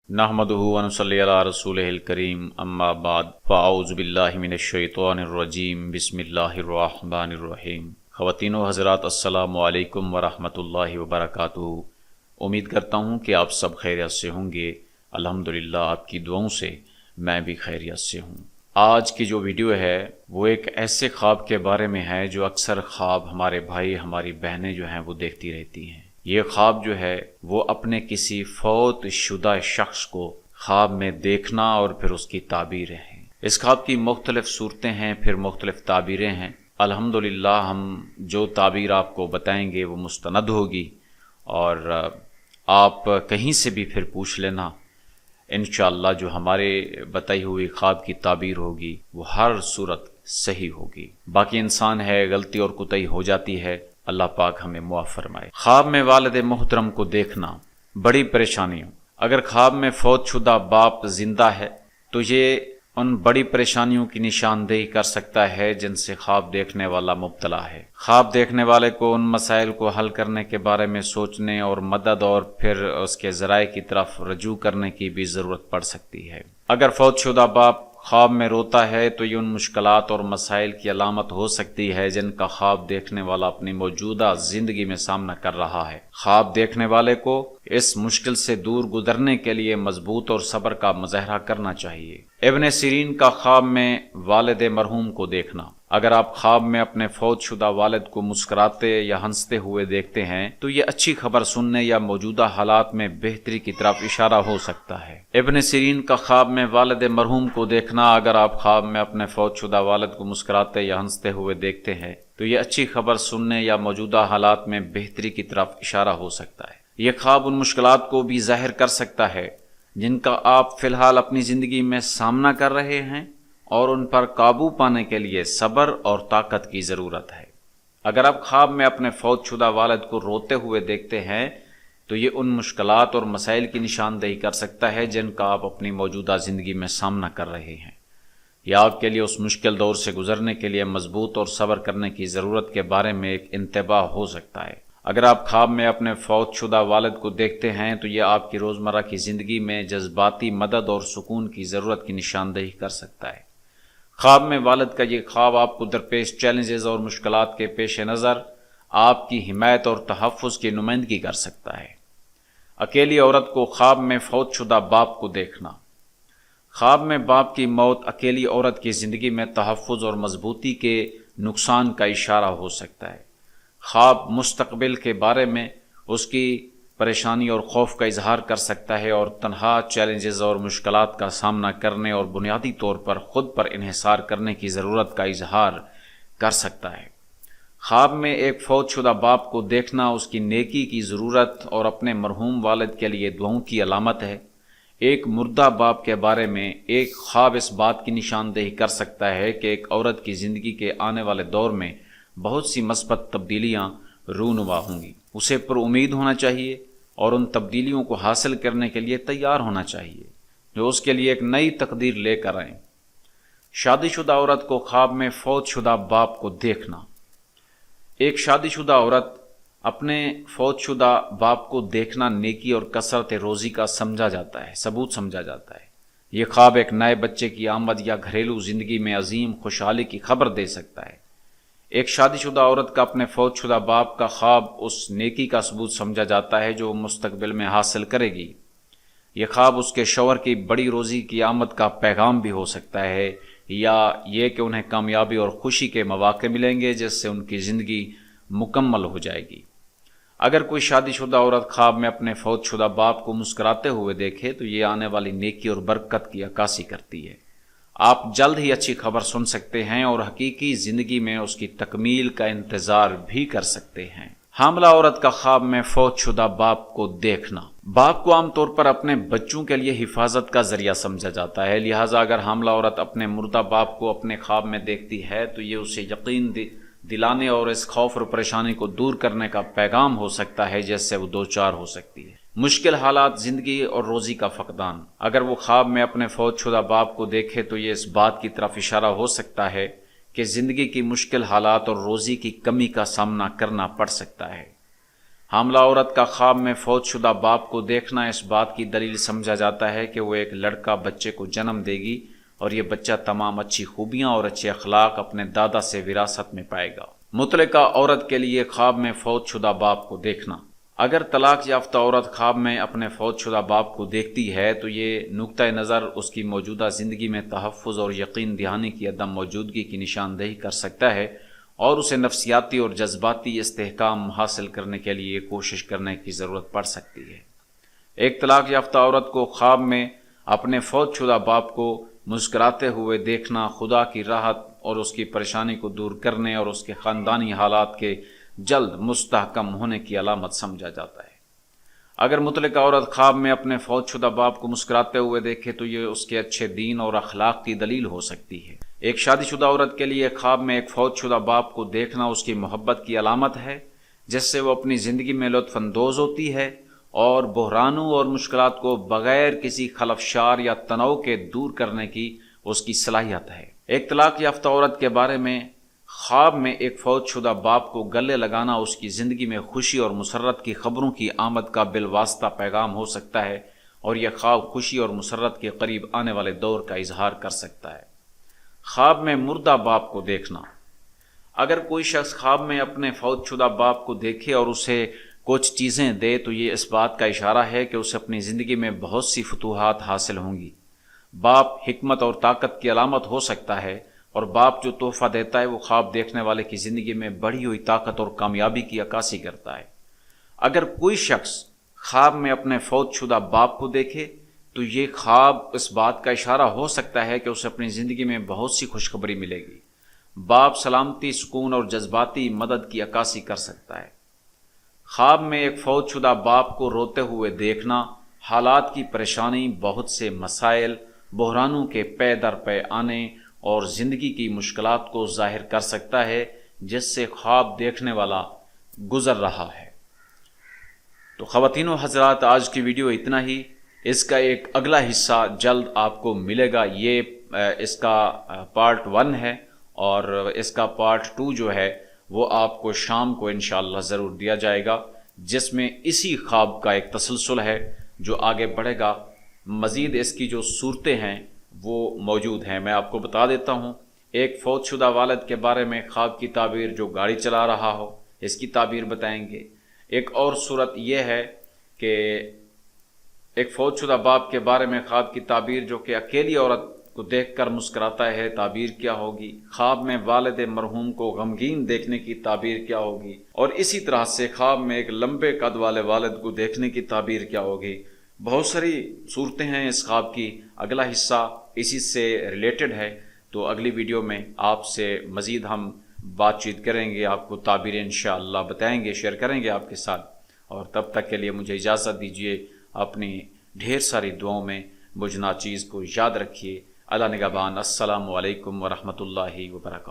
نحمدہ ونصلی علی رسولہ الکریم اما بعد فاعوذ باللہ من الشیطان الرجیم بسم اللہ الرحمن الرحیم۔ خواتین و حضرات، السلام علیکم ورحمۃ اللہ وبرکاتہ۔ امید کرتا ہوں کہ آپ سب خیریت سے ہوں گے۔ الحمدللہ آپ کی دعاؤں سے میں بھی خیریت سے ہوں۔ آج کی جو ویڈیو ہے وہ ایک ایسے خواب کے بارے میں ہے جو اکثر خواب ہمارے بھائی ہماری بہنیں جو ہیں وہ دیکھتی رہتی ہیں۔ یہ خواب جو ہے وہ اپنے کسی فوت شدہ شخص کو خواب میں دیکھنا اور پھر اس کی تعبیریں ہیں۔ اس خواب کی مختلف صورتیں ہیں، پھر مختلف تعبیریں ہیں۔ الحمدللہ ہم جو تعبیر آپ کو بتائیں گے وہ مستند ہوگی، اور آپ کہیں سے بھی پھر پوچھ لینا، انشاءاللہ جو ہمارے بتائی ہوئی خواب کی تعبیر ہوگی وہ ہر صورت صحیح ہوگی۔ باقی انسان ہے، غلطی اور کوتاہی ہو جاتی ہے، اللہ پاک ہمیں معاف فرمائے۔ خواب میں والد محترم کو دیکھنا بڑی پریشانیوں۔ اگر خواب میں فوت شدہ باپ زندہ ہے تو یہ ان بڑی پریشانیوں کی نشاندہی کر سکتا ہے جن سے خواب دیکھنے والا مبتلا ہے۔ خواب دیکھنے والے کو ان مسائل کو حل کرنے کے بارے میں سوچنے اور مدد اور پھر اس کے ذرائع کی طرف رجوع کرنے کی بھی ضرورت پڑ سکتی ہے۔ اگر فوت شدہ باپ خواب میں روتا ہے تو یہ ان مشکلات اور مسائل کی علامت ہو سکتی ہے جن کا خواب دیکھنے والا اپنی موجودہ زندگی میں سامنا کر رہا ہے۔ خواب دیکھنے والے کو اس مشکل سے دور گزرنے کے لیے مضبوط اور صبر کا مظاہرہ کرنا چاہیے۔ ابن سیرین کا خواب میں والد مرحوم کو دیکھنا۔ اگر آپ خواب میں اپنے فوت شدہ والد کو مسکراتے یا ہنستے ہوئے دیکھتے ہیں تو یہ اچھی خبر سننے یا موجودہ حالات میں بہتری کی طرف اشارہ ہو سکتا ہے۔ ابن سیرین کا خواب میں والد مرحوم کو دیکھنا۔ اگر آپ خواب میں اپنے فوت شدہ والد کو مسکراتے یا ہنستے ہوئے دیکھتے ہیں تو یہ اچھی خبر سننے یا موجودہ حالات میں بہتری کی طرف اشارہ ہو سکتا ہے۔ یہ خواب ان مشکلات کو بھی ظاہر کر سکتا ہے جن کا آپ فی الحال اپنی زندگی میں سامنا کر رہے ہیں، اور ان پر قابو پانے کے لیے صبر اور طاقت کی ضرورت ہے۔ اگر آپ خواب میں اپنے فوت شدہ والد کو روتے ہوئے دیکھتے ہیں تو یہ ان مشکلات اور مسائل کی نشاندہی کر سکتا ہے جن کا آپ اپنی موجودہ زندگی میں سامنا کر رہے ہیں، یا آپ کے لیے اس مشکل دور سے گزرنے کے لیے مضبوط اور صبر کرنے کی ضرورت کے بارے میں ایک انتباہ ہو سکتا ہے۔ اگر آپ خواب میں اپنے فوت شدہ والد کو دیکھتے ہیں تو یہ آپ کی روزمرہ کی زندگی میں جذباتی مدد اور سکون کی ضرورت کی نشاندہی کر سکتا ہے۔ خواب میں والد کا یہ خواب آپ کو درپیش چیلنجز اور مشکلات کے پیش نظر آپ کی حمایت اور تحفظ کی نمائندگی کر سکتا ہے۔ اکیلی عورت کو خواب میں فوت شدہ باپ کو دیکھنا۔ خواب میں باپ کی موت اکیلی عورت کی زندگی میں تحفظ اور مضبوطی کے نقصان کا اشارہ ہو سکتا ہے۔ خواب مستقبل کے بارے میں اس کی پریشانی اور خوف کا اظہار کر سکتا ہے، اور تنہا چیلنجز اور مشکلات کا سامنا کرنے اور بنیادی طور پر خود پر انحصار کرنے کی ضرورت کا اظہار کر سکتا ہے۔ خواب میں ایک فوت شدہ باپ کو دیکھنا اس کی نیکی کی ضرورت اور اپنے مرحوم والد کے لیے دعاؤں کی علامت ہے۔ ایک مردہ باپ کے بارے میں ایک خواب اس بات کی نشاندہی کر سکتا ہے کہ ایک عورت کی زندگی کے آنے والے دور میں بہت سی مثبت تبدیلیاں رونما ہوں گی۔ اسے پر امید ہونا چاہیے اور ان تبدیلیوں کو حاصل کرنے کے لیے تیار ہونا چاہیے جو اس کے لیے ایک نئی تقدیر لے کر آئیں۔ شادی شدہ عورت کو خواب میں فوت شدہ باپ کو دیکھنا۔ ایک شادی شدہ عورت اپنے فوت شدہ باپ کو دیکھنا نیکی اور کثرت روزی کا ثبوت سمجھا جاتا ہے۔ یہ خواب ایک نئے بچے کی آمد یا گھریلو زندگی میں عظیم خوشحالی کی خبر دے سکتا ہے۔ ایک شادی شدہ عورت کا اپنے فوت شدہ باپ کا خواب اس نیکی کا ثبوت سمجھا جاتا ہے جو وہ مستقبل میں حاصل کرے گی۔ یہ خواب اس کے شوہر کی بڑی روزی کی آمد کا پیغام بھی ہو سکتا ہے، یا یہ کہ انہیں کامیابی اور خوشی کے مواقع ملیں گے جس سے ان کی زندگی مکمل ہو جائے گی۔ اگر کوئی شادی شدہ عورت خواب میں اپنے فوت شدہ باپ کو مسکراتے ہوئے دیکھے تو یہ آنے والی نیکی اور برکت کی عکاسی کرتی ہے۔ آپ جلد ہی اچھی خبر سن سکتے ہیں اور حقیقی زندگی میں اس کی تکمیل کا انتظار بھی کر سکتے ہیں۔ حاملہ عورت کا خواب میں فوت شدہ باپ کو دیکھنا۔ باپ کو عام طور پر اپنے بچوں کے لیے حفاظت کا ذریعہ سمجھا جاتا ہے، لہٰذا اگر حاملہ عورت اپنے مردہ باپ کو اپنے خواب میں دیکھتی ہے تو یہ اسے یقین دلانے اور اس خوف اور پریشانی کو دور کرنے کا پیغام ہو سکتا ہے جس سے وہ دوچار ہو سکتی ہے۔ مشکل حالات، زندگی اور روزی کا فقدان۔ اگر وہ خواب میں اپنے فوت شدہ باپ کو دیکھے تو یہ اس بات کی طرف اشارہ ہو سکتا ہے کہ زندگی کی مشکل حالات اور روزی کی کمی کا سامنا کرنا پڑ سکتا ہے۔ حاملہ عورت کا خواب میں فوت شدہ باپ کو دیکھنا اس بات کی دلیل سمجھا جاتا ہے کہ وہ ایک لڑکا بچے کو جنم دے گی اور یہ بچہ تمام اچھی خوبیاں اور اچھے اخلاق اپنے دادا سے وراثت میں پائے گا۔ مطلقہ عورت کے لیے خواب میں فوت شدہ باپ کو دیکھنا۔ اگر طلاق یافتہ عورت خواب میں اپنے فوت شدہ باپ کو دیکھتی ہے تو یہ نقطۂ نظر اس کی موجودہ زندگی میں تحفظ اور یقین دہانی کی عدم موجودگی کی نشاندہی کر سکتا ہے اور اسے نفسیاتی اور جذباتی استحکام حاصل کرنے کے لیے کوشش کرنے کی ضرورت پڑ سکتی ہے۔ ایک طلاق یافتہ عورت کو خواب میں اپنے فوت شدہ باپ کو مسکراتے ہوئے دیکھنا خدا کی راحت اور اس کی پریشانی کو دور کرنے اور اس کے خاندانی حالات کے جلد مستحکم ہونے کی علامت سمجھا جاتا ہے۔ اگر مطلقہ عورت خواب میں اپنے فوت شدہ باپ کو مسکراتے ہوئے دیکھے تو یہ اس کے اچھے دین اور اخلاق کی دلیل ہو سکتی ہے۔ ایک شادی شدہ عورت کے لیے خواب میں ایک فوت شدہ باپ کو دیکھنا اس کی محبت کی علامت ہے، جس سے وہ اپنی زندگی میں لطف اندوز ہوتی ہے اور بحرانوں اور مشکلات کو بغیر کسی خلفشار یا تناؤ کے دور کرنے کی اس کی صلاحیت ہے۔ ایک طلاق یافتہ عورت کے بارے میں خواب میں ایک فوت شدہ باپ کو گلے لگانا اس کی زندگی میں خوشی اور مسرت کی خبروں کی آمد کا بالواسطہ پیغام ہو سکتا ہے اور یہ خواب خوشی اور مسرت کے قریب آنے والے دور کا اظہار کر سکتا ہے۔ خواب میں مردہ باپ کو دیکھنا۔ اگر کوئی شخص خواب میں اپنے فوت شدہ باپ کو دیکھے اور اسے کچھ چیزیں دے تو یہ اس بات کا اشارہ ہے کہ اسے اپنی زندگی میں بہت سی فتوحات حاصل ہوں گی۔ باپ حکمت اور طاقت کی علامت ہو سکتا ہے اور باپ جو تحفہ دیتا ہے وہ خواب دیکھنے والے کی زندگی میں بڑھی ہوئی طاقت اور کامیابی کی عکاسی کرتا ہے۔ اگر کوئی شخص خواب میں اپنے فوت شدہ باپ کو دیکھے تو یہ خواب اس بات کا اشارہ ہو سکتا ہے کہ اسے اپنی زندگی میں بہت سی خوشخبری ملے گی۔ باپ سلامتی، سکون اور جذباتی مدد کی عکاسی کر سکتا ہے۔ خواب میں ایک فوت شدہ باپ کو روتے ہوئے دیکھنا حالات کی پریشانی، بہت سے مسائل، بحرانوں کے پے در پے آنے اور زندگی کی مشکلات کو ظاہر کر سکتا ہے جس سے خواب دیکھنے والا گزر رہا ہے۔ تو خواتین و حضرات، آج کی ویڈیو اتنا ہی۔ اس کا ایک اگلا حصہ جلد آپ کو ملے گا۔ یہ اس کا پارٹ 1 ہے اور اس کا پارٹ 2 جو ہے وہ آپ کو شام کو انشاءاللہ ضرور دیا جائے گا، جس میں اسی خواب کا ایک تسلسل ہے جو آگے بڑھے گا۔ مزید اس کی جو صورتیں ہیں وہ موجود ہیں، میں آپ کو بتا دیتا ہوں۔ ایک فوت شدہ والد کے بارے میں خواب کی تعبیر جو گاڑی چلا رہا ہو، اس کی تعبیر بتائیں گے۔ ایک اور صورت یہ ہے کہ ایک فوت شدہ باپ کے بارے میں خواب کی تعبیر جو کہ اکیلی عورت کو دیکھ کر مسکراتا ہے، تعبیر کیا ہوگی۔ خواب میں والد مرحوم کو غمگین دیکھنے کی تعبیر کیا ہوگی، اور اسی طرح سے خواب میں ایک لمبے قد والے والد کو دیکھنے کی تعبیر کیا ہوگی۔ بہت ساری صورتیں ہیں اس خواب کی۔ اگلا حصہ اسی سے ریلیٹڈ ہے، تو اگلی ویڈیو میں آپ سے مزید ہم بات چیت کریں گے، آپ کو تعبیریں انشاءاللہ بتائیں گے، شیئر کریں گے آپ کے ساتھ۔ اور تب تک کے لیے مجھے اجازت دیجیے، اپنی ڈھیر ساری دعاؤں میں مجھ ناچیز کو یاد رکھیے۔ اللہ نگہبان۔ السلام علیکم ورحمۃ اللہ وبرکاتہ۔